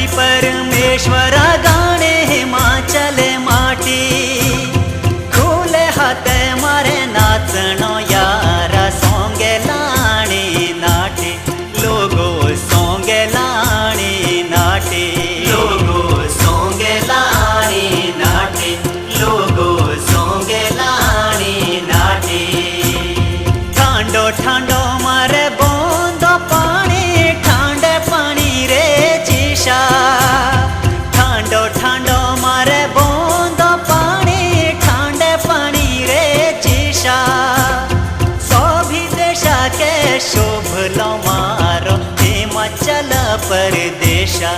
माटी परमेश्वर गाणे हिमाचल माटी खुले हाथे मारे नाचनो यारा सोंगे लाणी नाटी लोगो सोंगे लाणी नाटी लोगो सोंगे लाणी नाटी लोगो सोंगे लाणी नाटी ठांडो ठांडो मारे बोंदो पानी ठांडे पानी रे चीशा ठांडो ठांडो मारे बोंदो पानी ठांडे पानी रे चीशा सभी देशा के शोभ लो मारो हिमाचल परदेशा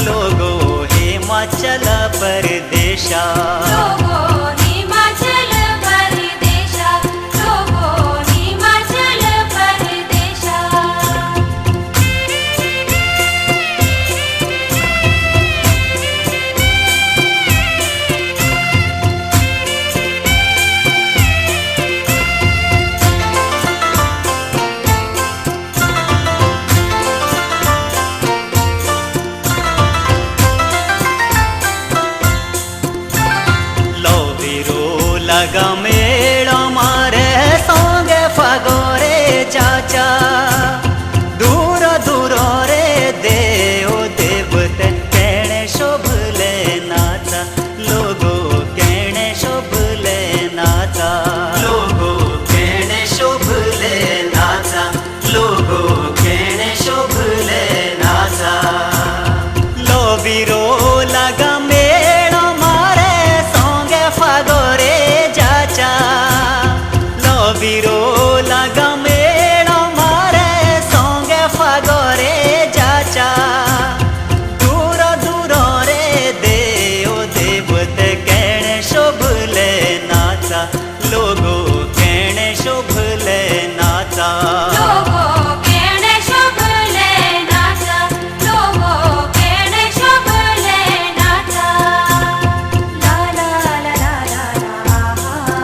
लोगो हिमाचल परदेशा लोगो हिमाचल परदेशा लोगो हिमाचल परदेशा लगा मेड़ा मारे सोंगे फगोरे चाचा दूर दूर रे देव देवते केणे शोभले नाचा लोगो केणे शोभले नाचा लोगो केणे शोभले नाचा लोगो केणे शोभले नाचा लोबीरो लगा मेड़ा मारे सोंगे फगोरे लोबीरो लगा मेड़ा मारे सोंगे फगोरे जाचा दूर दूर रे देव देवते केणे शोभले नाचा लोगो केणे शोभले नाचा लोगो केणे शोभले नाचा लोगो केणे शोभले नाचा ला ला ला ला ला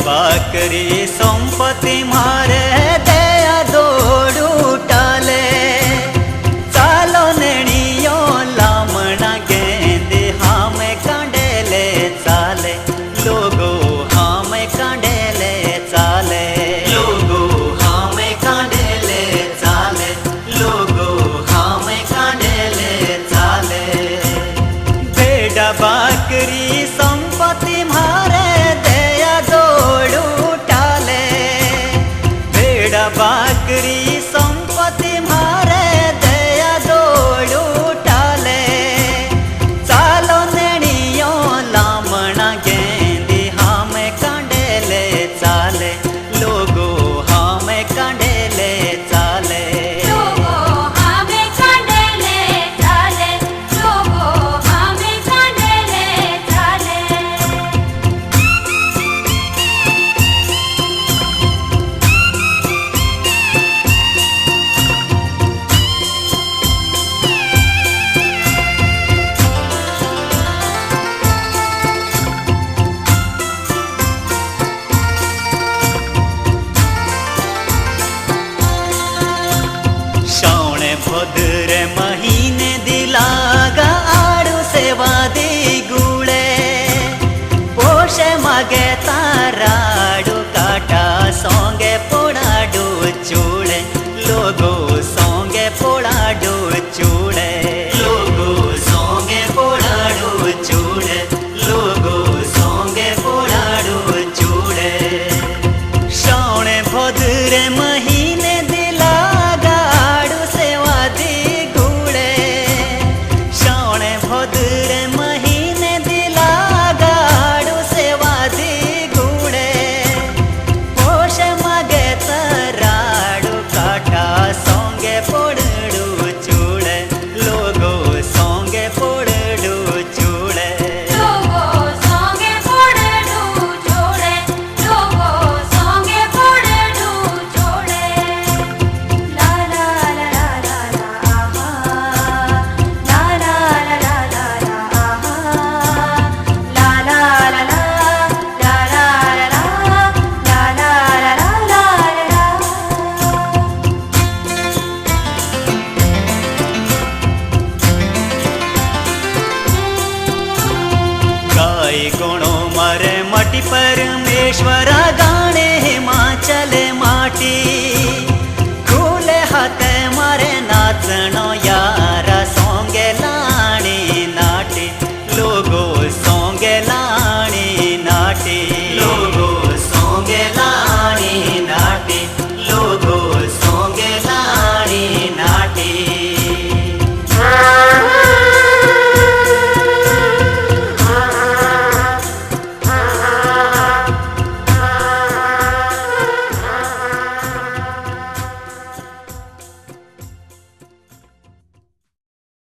बाकरी संपत्ति मारे दया दौड़ू टाले चालो नेणियो लामणा गेंदे हामे कांडेले चाले लोगो हामे कांडेले चाले लोगो हामे कांडेले चाले लोगो हामे कांडेले चाले भेड़ा बाकरी संपत्ति मारे बाकरी संपत्ति मारे दया दौड़ू टाले चालो नेणियो लामणा गेंदी हामे कांडेले चाले लोगो हामे कांडेले चाले लोगो हामे कांडेले चाले लोगो हामे कांडेले चाले भद्र महीने दिलागा आड़ू सेवा दी गुड़े पोषे मगे ताराडू काटा सोंगे पोड़ाडू चूड़े लोगो सोंगे पोड़ाडू चूड़े लोगो सोंगे पोड़ाडू चूड़े लोगो सोंगे पोड़ाडू चूड़े श्रावणे भद्र महीने दिलागा भद्र महीने दिलागा आड़ू सेवा दी गुड़े पोष मगे तराड़ू काटा सोंगे पोड़ू चूड़े लोगो सोंगे पोड़ू चूड़े लोगो सोंगे पोड़ू चूड़े लोगो सोंगे पोड़ू चूड़े परमेश्वरा